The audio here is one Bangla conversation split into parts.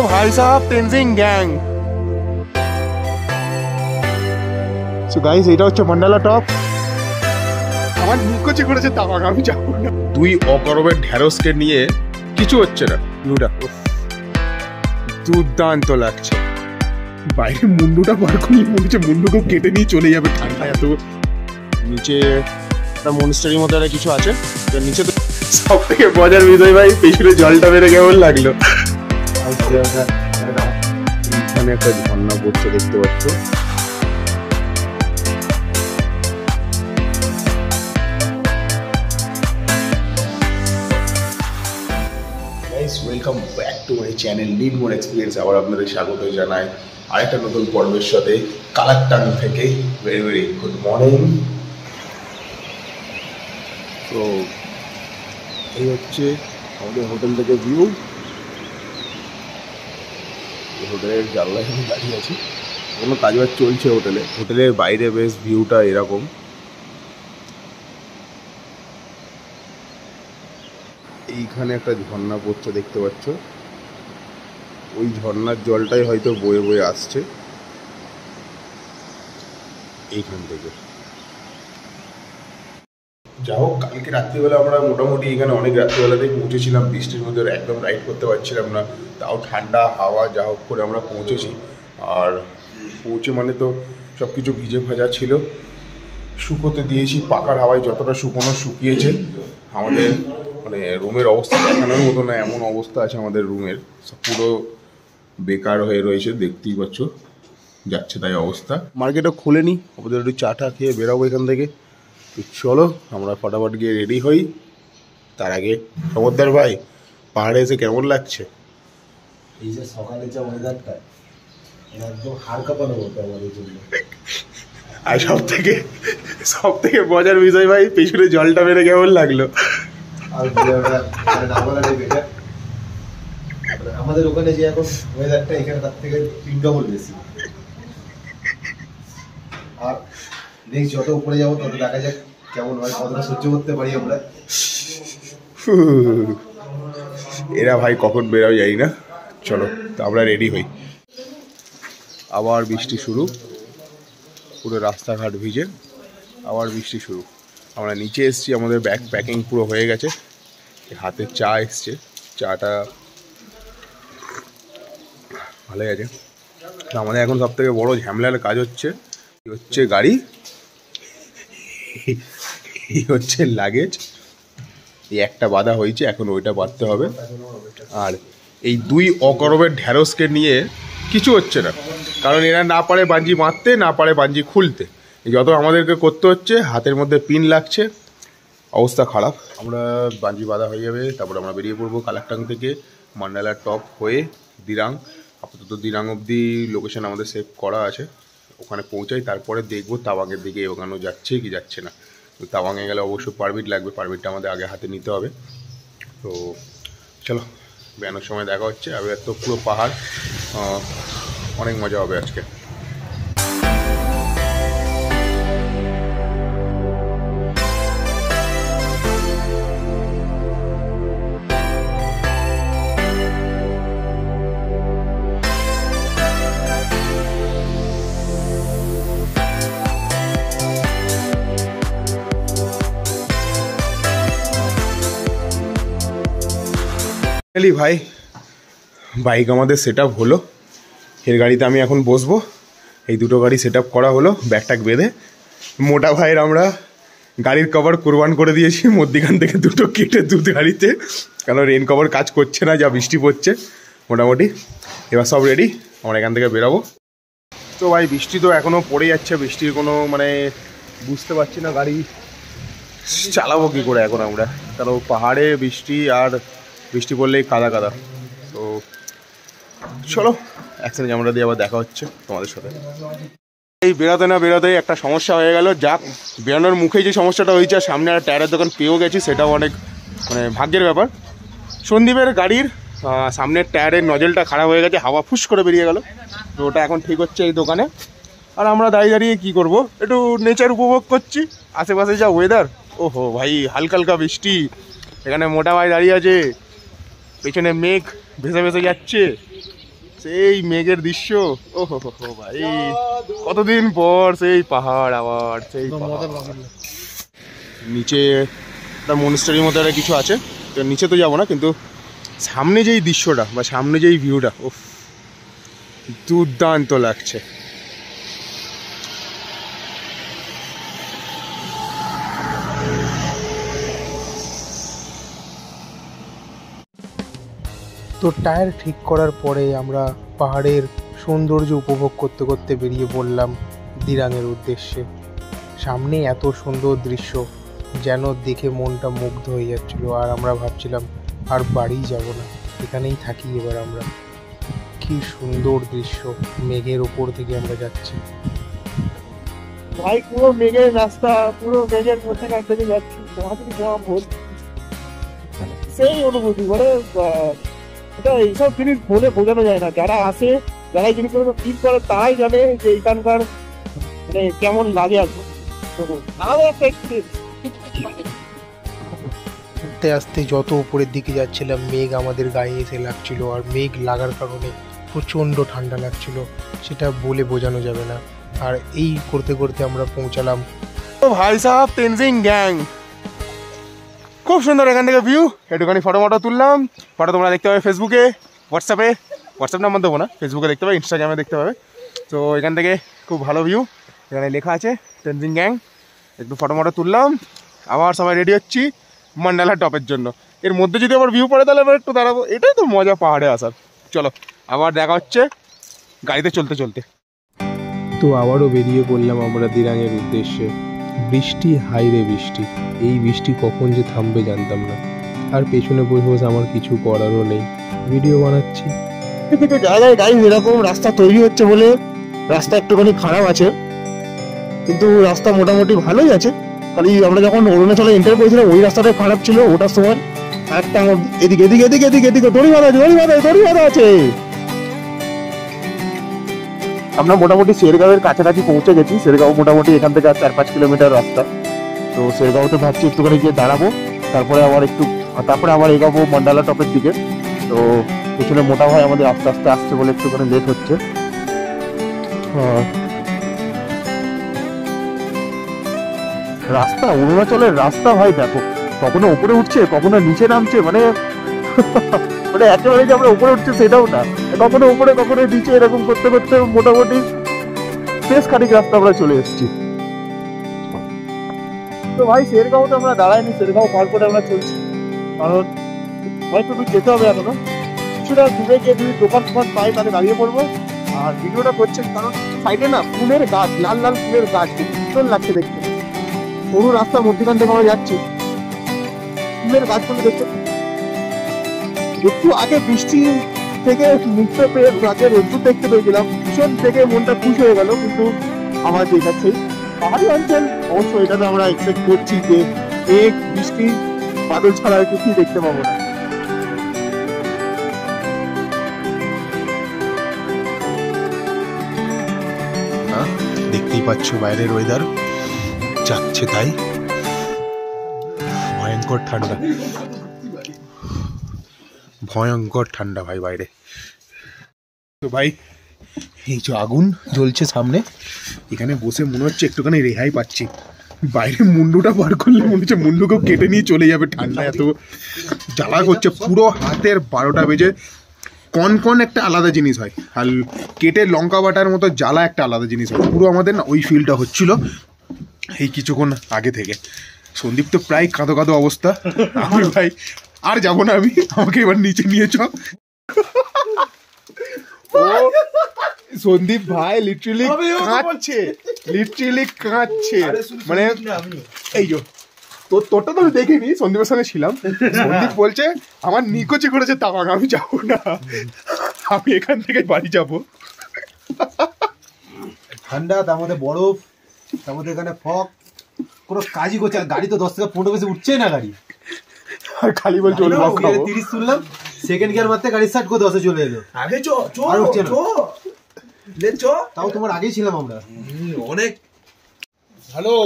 भाई साहब तेंजिंग गैंग। সো গাইস এটা হচ্ছে মন্ডালা টপ। আমার মুখোচি করেছে তাওয়াং, আমি যাবো না। দুই অকরবের ঢেঁড়সকে নিয়ে কিছু হচ্ছে না। ভিউটা দুর্দান্ত লাগছে। বাইরে মুন্ডুটা বার করে মনে হচ্ছে মুন্ডুকে কেটে নিয়ে চলে যাবে ঠান্ডা এত। নিচে একটা মনস্টারির মতো একটা কিছু আছে, নিচে তো সব থেকে মজার বিষয় ভাই পেছনে জলটা বেড়ে কেমন লাগলো। এখানে একটা ঝর্ণা পড়ছে দেখতে পাচ্ছ। Welcome back to my channel need more experience. আবার আপনাদের স্বাগত জানাই আরেকটা নতুন পর্বের সাথে কালাকটাং থেকে। Very very good morning. তো এই হচ্ছে আমাদের হোটেল থেকে ভিউ। হোটেলের জানলায় আমি দাঁড়িয়ে আছি, কোনো কাজবাজ চলছে হোটেলে। হোটেলের বাইরে বেশ ভিউটা এরকম। এইখানে একটা ঝর্ণা পড়ছে দেখতে পাচ্ছ, ওই ঝর্ণার জলটাই হয়তো বয়ে বয়ে আসছে এইখান থেকে। যা হোক, কালকে রাত্রিবেলা আমরা মোটামুটি এখানে অনেক রাত্রিবেলাতেই পৌঁছেছিলাম। বৃষ্টির মধ্যে একদম রাইড করতে পারছিলাম না, তাও ঠান্ডা হাওয়া যা হোক করে আমরা পৌঁছেছি। আর পৌঁছে মানে তো সব কিছু ভিজে ভাজা ছিল, শুকোতে দিয়েছি। পাকার হাওয়ায় যতটা শুকোনো শুকিয়েছে। আমাদের মানে রুমের অবস্থা দেখানোর মতো না, এমন অবস্থা আছে আমাদের রুমের, পুরো বেকার হয়ে রয়েছে, দেখতেই পাচ্ছ যাচ্ছে তাই অবস্থা। মার্কেটও খুলেনি, আমাদের একটু চা টা খেয়ে বেরোবো এখান থেকে। তো চলো আমরা ফটাফট গিয়ে রেডি হই। তার আগে সমুদ্র ভাই, পাহাড়ে এসে কেমন লাগছে? এই যে সকালে যে ওয়েদারটা একদম হাড় কাঁপানো মতো আমাদের জন্য। আর সব থেকে মজার বিষয় ভাই, পেছনে জলটা বেড়ে কেমন লাগলো। আমাদের ওখানে যে এখন ওয়েদারটা এখানে তার থেকে 3 ডবল বেশি। আর নেক্সট যত উপরে যাবো তত দেখা যাক কেমন হয়, কতটা সহ্য করতে পারি আমরা। এরা ভাই কখন বেরোয় জানি না। চলো তো আমরা রেডি হই। আবার বৃষ্টি শুরু, পুরো রাস্তাঘাট ভিজে, আবার বৃষ্টি শুরু। আমরা নিচে এসেছি, আমাদের ব্যাগ প্যাকিং পুরো হয়ে গেছে। হাতে চা এসছে, চাটা ভালোই আছে। আমাদের এখন সব থেকে বড়ো ঝামেলার কাজ হচ্ছে গাড়ি, এই হচ্ছে লাগেজ। এই একটা বাধা হয়েছে, এখন ওইটা বাঁধতে হবে। আর এই দুই অকরবের ঢেঁড়সকে নিয়ে কিছু হচ্ছে না, কারণ এরা না পারে বাঞ্জি মারতে, না পারে বাঞ্জি খুলতে। যত আমাদেরকে করতে হচ্ছে, হাতের মধ্যে পিন লাগছে, অবস্থা খারাপ। আমরা বাঞ্জি বাঁধা হয়ে যাবে, তারপর আমরা বেরিয়ে পড়বো কালাকটাং থেকে মন্ডালা টপ হয়ে দিরাং। আপাতত দিরাং অবধি লোকেশন আমাদের সেভ করা আছে, ওখানে পৌঁছাই, তারপরে দেখবো তাওয়াংয়ের দিকে ওখানে যাচ্ছে কি যাচ্ছে না। তো তাওয়াংয়ে গেলে অবশ্যই পারমিট লাগবে, পারমিটটা আমাদের আগে হাতে নিতে হবে। তো চলো বেরোনোর সময় দেখা হচ্ছে। আর তো পুরো পাহাড়, অনেক মজা হবে আজকে। ভাই বাইক আমাদের সেট আপ হলো, এর গাড়িতে আমি এখন বসবো। এই দুটো গাড়ি সেট আপ করা হলো, ব্যাগটাক বেঁধে। মোটা ভাইয়ের আমরা গাড়ির কভার কোরবান করে দিয়েছি, মধ্যিখান থেকে দুটো কেটে দুটো গাড়িতে, কারণ রেন কভার কাজ করছে না, যা বৃষ্টি পড়ছে মোটামুটি। এবার সব রেডি, আমরা এখান থেকে বেরাবো। তো ভাই বৃষ্টি তো এখনও পড়ে যাচ্ছে, বৃষ্টির কোনো মানে বুঝতে পারছি না গাড়ি চালাবো কী করে এখন আমরা, কারণ পাহাড়ে বৃষ্টি, আর বৃষ্টি পড়লেই কাদা কাদা। তো চলো একসাথে আমরা দিয়ে আবার দেখা হচ্ছে তোমাদের সাথে। এই বেরোতে না বেরোতেই একটা সমস্যা হয়ে গেল। যাক, বেরোনোর মুখেই যে সমস্যাটা হয়েছে, আর সামনে একটা টায়ারের দোকান পেয়েও গেছি, সেটাও অনেক মানে ভাগ্যের ব্যাপার। সন্দীপের গাড়ির সামনের টায়ারের নজলটা খারাপ হয়ে গেছে, হাওয়া ফুস করে বেরিয়ে গেল। তো ওটা এখন ঠিক হচ্ছে এই দোকানে। আর আমরা দাঁড়িয়ে দাঁড়িয়ে কী করবো, একটু নেচার উপভোগ করছি, আশেপাশে যা ওয়েদার। ওহো ভাই, হালকা হালকা বৃষ্টি, এখানে মোটা ভাই দাঁড়িয়ে আছে, পেছনে মেঘ ভেসে ভেসে যাচ্ছে, সেই মেঘের দৃশ্য। ও হো হো ভাই, কতদিন পর সেই পাহাড়, আবার সেই নিচে একটা মনস্টারির মতো একটা কিছু আছে, তো নিচে তো যাবো না, কিন্তু সামনে যেই দৃশ্যটা বা সামনে যেই ভিউটা, ও দুর্দান্ত লাগছে। তো টায়ার ঠিক করার পরে আমরা পাহাড়ের সৌন্দর্য উপভোগ করতে করতে বেরিয়ে পড়লাম দিরাংয়ের উদ্দেশ্যে। সামনে এত সুন্দর দৃশ্য যেন দেখে মনটা মুগ্ধ হয়ে যাচ্ছিল, আর আমরা ভাবছিলাম আর বাড়ি যাব না, এখানেই থাকি এবার আমরা। কি সুন্দর দৃশ্য, মেঘের ওপর থেকে আমরা যাচ্ছি ভাই, পুরো মেঘের রাস্তা, পুরো মেঘের মধ্যে থেকে যাচ্ছি, সেই অনুভূতি মানে এটা এইসব জিনিস বলে বোঝানো যায় না। যারা আসে, যারা এই জিনিসগুলো ফিল করে, তারাই জানে যে এখানকার মানে কেমন লাগে। আলাদা একটা এক্সপিরিয়েন্স। আস্তে আস্তে যত উপরের দিকে যাচ্ছিলাম, মেঘ আমাদের গায়ে এসে লাগছিল, আর মেঘ লাগার কারণে প্রচণ্ড ঠান্ডা লাগছিল, সেটা বলে বোঝানো যাবে না। আর এই করতে করতে আমরা পৌঁছালাম ও ভাই সাহেব, তেনজিং গ্যাং। খুব সুন্দর এখান থেকে ভিউ। একটুখানি ফটো তুললাম। ফটো তোমরা দেখতে পাবে ফেসবুকে, হোয়াটসঅ্যাপ নাম্বার দেবো না, ফেসবুকে দেখতে পাবে, ইনস্টাগ্রামে দেখতে পাবে। তো এখান থেকে খুব ভালো ভিউ, এখানে লেখা আছে তেনজিং গ্যাং। একটু ফটো তুললাম, আবার সবাই রেডি হচ্ছি মান্ডালা টপের জন্য। এর মধ্যে যদি আবার ভিউ পড়ে তাহলে আবার একটু দাঁড়াবো। এটাই তো মজা পাহাড়ে আসার। চলো আবার দেখা হচ্ছে গাড়িতে চলতে চলতে। তো আবারও বেরিয়ে পড়লাম আমরা দিরাংয়ের উদ্দেশ্যে। বৃষ্টি, হাইরে বৃষ্টি, এই বৃষ্টি কখন যে থামবে জানতাম না। আর পেছনে বসে বসে আমার কিছু করারও নেই, ভিডিও বানাচ্ছি। কিছু জায়গায় গাড়ি এরকম রাস্তা তৈরি হচ্ছে বলে রাস্তা একটুখানি খারাপ আছে, কিন্তু রাস্তা মোটামুটি ভালোই আছে। খালি আমরা যখন অরুণাচলে এন্টার করেছিলাম ওই রাস্তাটা খারাপ ছিল, ওটার সময় একটা এদিকে এদিকে এদিকে এদিকে এদিকে দড়ি বাঁধা আছে। আমরা মোটামুটি শেরগাঁওয়ের কাছাকাছি পৌঁছে গেছি। শেরগাঁও মোটামুটি এখান থেকে 4-5 কিলোমিটার রাস্তা। তো শেরগাঁওতে ভাবছি একটুখানি গিয়ে দাঁড়াবো, তারপরে আবার এগাবো মান্ডালা টপের দিকে। তো পেছনে মোটা ভাই আমাদের আস্তে আস্তে আসছে বলে একটুখানি লেট হচ্ছে। রাস্তা, অরুণাচলের রাস্তা ভাই দেখো, কখনো উপরে উঠছে, কখনো নিচে নামছে, মানে মানে একেবারে যে আমরা উপরে উঠছে সেটাও না, কখনো উপরে কখনো নিচে, এরকম করতে করতে মোটামুটি শেষ খানিক রাস্তা আমরা চলে এসেছি। তো ভাই শেরগাঁওতে আমরা দাঁড়াইনি, শেরগাঁও পার করে আমরা চলছি, কারণ হয়তো যেতে হবে এখনো। কিছুটা দূরে গিয়ে যদি দোকান পাই তাহলে দাঁড়িয়ে পড়বো। আর ভিডিওটা করছে কারণ সাইডে না ফুলের গাছ, লাল লাল ফুলের গাছ, খুব সুন্দর লাগছে দেখতে। সরু রাস্তার মধ্যখান থেকে আমরা যাচ্ছি, ফুলের গাছগুলো দেখতে। একটু আগে বৃষ্টি থেকে মুক্ত পেয়ে রাতের রোদ্দুর দেখতে পেয়েছিলাম, ভীষণ থেকে মনটা খুশ হয়ে গেল। কিন্তু আমার দেখাচ্ছে পাহাড়ি অঞ্চল, অবশ্যই এটা তো আমরা এক্সপেক্ট করছি যে মেঘ, বৃষ্টি, বাদল ছাড়া আর কিছুই দেখতে পাবো না। দেখতেই পাচ্ছ বাইরের ওয়েদার যাচ্ছে তাই, ভয়ঙ্কর ঠান্ডা ভাই বাইরে। তো ভাই এই যে আগুন জ্বলছে সামনে, এখানে বসে মনে হচ্ছে একটুখানি রেহাই পাচ্ছি। বাইরে মুন্ডুটা বার করলে মনে হচ্ছে মুন্ডুকেও কেটে নিয়ে চলে যাবে, ঠান্ডা এত জ্বালা করছে। পুরো হাতের 12টা বেজে কন একটা আলাদা জিনিস হয়, আর কেটে লঙ্কা বাটার মতো জ্বালা একটা আলাদা জিনিস হয়। পুরো আমাদের না ওই ফিলটা হচ্ছিল এই কিছুক্ষণ আগে থেকে। সন্দীপ তো প্রায় কাঁদো অবস্থা। আমি ভাই আর যাবো না, আমাকে এবার নিচে নিয়ে চ। সন্দীপ ভাই লিটারালি কাঁদছে, মানে এই যে তোরটা তো আমি দেখিনি, সন্দীপের সঙ্গে ছিলাম। সন্দীপ বলছে আমার নিকোচি করেছে তামাক, আমি যাবো না, আমি এখান থেকে বাড়ি যাবো। ঠান্ডা, তার মধ্যে বরফ, তার মধ্যে এখানে ফগ, কোনো কাজই করছে না। গাড়ি তো 10 থেকে 15 বেশি উঠছেই না গাড়ি, আর খালি বল চলে 30 তুললাম, সেকেন্ড গিয়ার মারতে গাড়ি স্টার্ট করে 10-এ চলে এলো। আগে আর উঠছে না, তাও তোমার আগেই ছিলাম আমরা অনেক হ্যালো।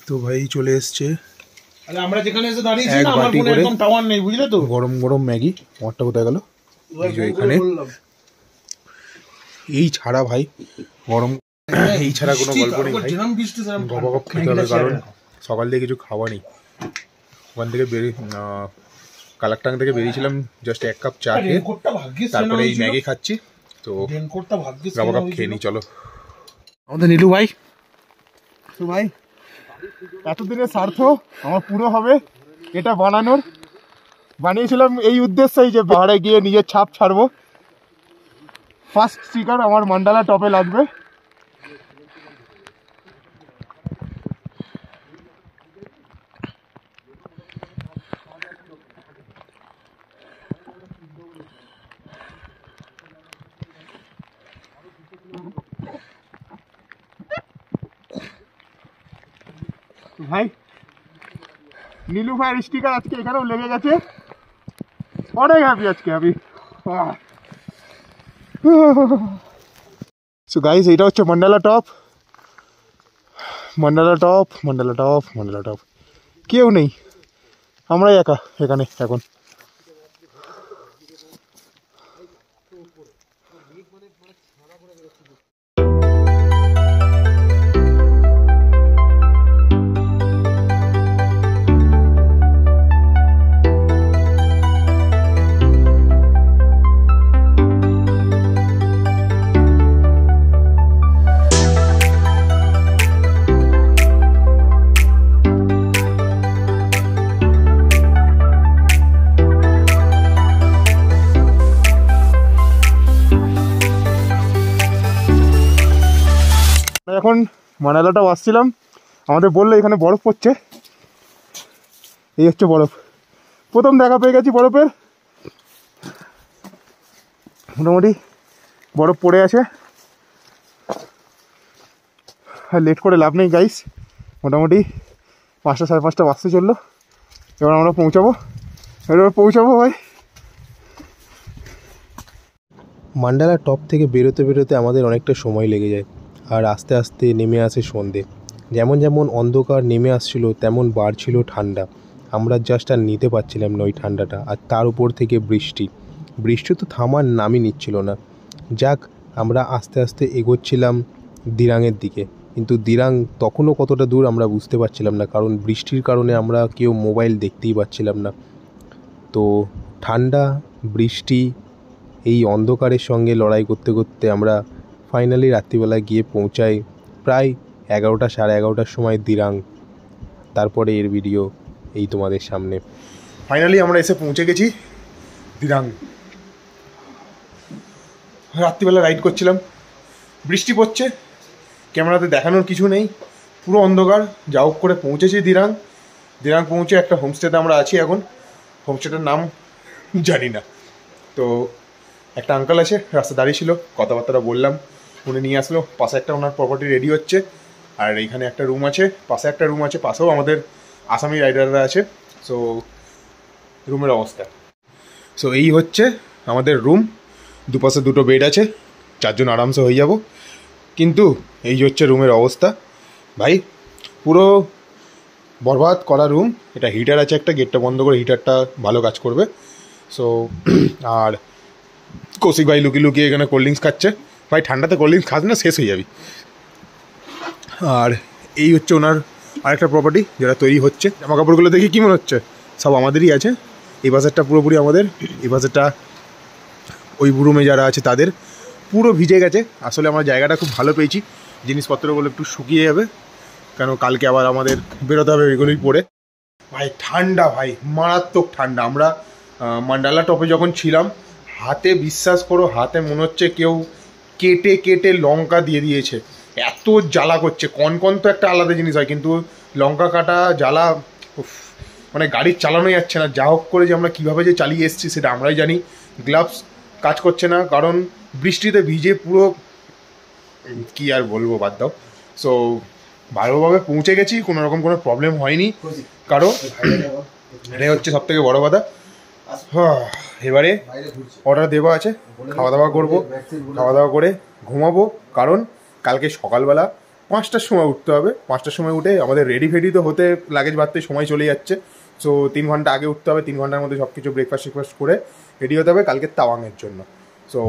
তো ভাই চলে এসছে আমরা যেখানে এসে দাঁড়িয়েছি এক না, আমার বাটি ফোনে করে একদম টাওয়ার নেই, বুঝলে তো। গরম ম্যাগি, আমারটা কোথায় গেল? এখানে এই ছাড়া ভাই গরম, এই ছাড়া কোনো গল্প নেই ভাই। গবাগপ খেতে হবে, কারণ সকাল থেকে কিছু খাওয়া নেই। ওখান থেকে কালাকটাং থেকে বেরিয়েছিলাম জাস্ট 1 কাপ চা খেয়ে, তারপরে এই ম্যাগি খাচ্ছি। তো গবাগপ খেয়ে নিই, চলো। আমাদের নীলু ভাই, তো ভাই এতদিনের স্বার্থ আমার পুরো হবে এটা বানিয়েছিলাম এই উদ্দেশ্যেই যে পাহাড়ে গিয়ে নিজের ছাপ ছাড়বো। ফার্স্ট স্টিকার আমার মান্ডালা টপে লাগবে। ভাই নীলু ভাইয়ের স্টিকার আজকে এখানেও লেগে গেছে, অনেক হ্যাপি আজকে আমি। সো গাইস, এটা হচ্ছে মান্ডালা টপ। কেউ নেই, আমরাই একা এখানে এখন। এখন মান্ডালাটাও আসছিলাম, আমাদের বললো এখানে বরফ পড়ছে। এই হচ্ছে বরফ, প্রথম দেখা পেয়ে গেছি বরফের। মোটামুটি বরফ পড়ে আছে, আর লেট করে লাভ নেই গাইস। মোটামুটি 5টা 5:30 বাজতে চললো। এবার আমরা পৌঁছাবো ভাই। মান্ডালা টপ থেকে বেরোতে আমাদের অনেকটা সময় লেগে যায়, আর আস্তে আস্তে নেমে আসে সন্ধে। যেমন যেমন অন্ধকার নেমে আসছিল তেমন বাড়ছিল ঠান্ডা। আমরা জাস্ট আর নিতে পারছিলাম না ওই ঠান্ডাটা, আর তার উপর থেকে বৃষ্টি তো থামার নামই নিচ্ছিল না। যাক, আমরা আস্তে আস্তে এগোচ্ছিলাম দিরাংয়ের দিকে, কিন্তু দিরাং তখনও কতটা দূর আমরা বুঝতে পারছিলাম না, কারণ বৃষ্টির কারণে আমরা কেউ মোবাইল দেখতেই পাচ্ছিলাম না। তো ঠান্ডা, বৃষ্টি, এই অন্ধকারের সঙ্গে লড়াই করতে করতে আমরা ফাইনালি রাত্রিবেলায় গিয়ে পৌঁছাই প্রায় 11টা 11:30টার সময় দিরাং। তারপরে এর ভিডিও এই তোমাদের সামনে। ফাইনালি আমরা এসে পৌঁছে গেছি দিরাং। রাত্রিবেলা রাইড করছিলাম, বৃষ্টি পড়ছে, ক্যামেরাতে দেখানোর কিছু নেই, পুরো অন্ধকার। যা হোক করে পৌঁছেছি দিরাং। পৌঁছে একটা হোমস্টেতে আমরা আছি এখন। হোমস্টেটার নাম জানি না। তো একটা আঙ্কেল আছে, রাস্তা দাঁড়িয়ে ছিল, কথাবার্তা বললাম, উনি নিয়ে আসলো। পাশে একটা ওনার প্রপার্টি রেডি হচ্ছে, আর এইখানে একটা রুম আছে, পাশেও আমাদের আসামি রাইডাররা আছে। সো রুমের অবস্থা, সো এই হচ্ছে আমাদের রুম। দুপাশে 2টো বেড আছে, 4 জন আরামসে হয়ে যাব। কিন্তু এই হচ্ছে রুমের অবস্থা ভাই, পুরো বরবাদ করা রুম। এটা হিটার আছে একটা, গেটটা বন্ধ করে হিটারটা ভালো কাজ করবে। সো আর কৌশিক ভাই লুকিয়ে এখানে কোল্ড ড্রিঙ্কস খাচ্ছে। ভাই ঠান্ডাতে কোল্ড ড্রিঙ্কস খাস না, শেষ হয়ে যাবি। আর এই হচ্ছে ওনার আরেকটা প্রপার্টি যেটা তৈরি হচ্ছে। জামা কাপড়গুলো দেখি কী মনে হচ্ছে, সব আমাদেরই আছে। এই বাজারটা পুরোপুরি আমাদের, এই বাজারটা ওই রুমে যারা আছে তাদের। পুরো ভিজে গেছে। আসলে আমরা জায়গাটা খুব ভালো পেয়েছি, জিনিসপত্রগুলো একটু শুকিয়ে যাবে, কেন কালকে আবার আমাদের বেরোতে হবে এগুলোই পরে। ভাই ঠান্ডা, ভাই মারাত্মক ঠান্ডা। আমরা মান্ডালা টপে যখন ছিলাম, হাতে বিশ্বাস করো, হাতে মনে হচ্ছে কেউ কেটে লঙ্কা দিয়ে দিয়েছে, এত জ্বালা করছে। কনকন তো একটা আলাদা জিনিস হয়, কিন্তু লঙ্কা কাটা জ্বালা, মানে গাড়ি চালানো যাচ্ছে না। যা হোক করে যে আমরা কীভাবে যে চালিয়ে এসেছি সেটা আমরাই জানি। গ্লাভস কাজ করছে না, কারণ বৃষ্টিতে ভিজে পুরো, কি আর বলবো, বাদ দাও। সো ভালোভাবে পৌঁছে গেছি, কোনো রকম কোনো প্রবলেম হয়নি কারো। এটাই হচ্ছে সব থেকে বড়ো কথা। এবারে অর্ডার দেওয়া আছে, খাওয়া দাওয়া করবো, খাওয়া দাওয়া করে ঘুমাবো, কারণ কালকে সকালবেলা 5টার সময় উঠতে হবে। 5টার সময় উঠে আমাদের রেডি তো হতে লাগেজ বাঁধতে সময় চলে যাচ্ছে। সো 3 ঘন্টা আগে উঠতে হবে, 3 ঘন্টার মধ্যে সব কিছু ব্রেকফাস্ট করে রেডি হতে হবে কালকে তাওয়াংয়ের জন্য। সো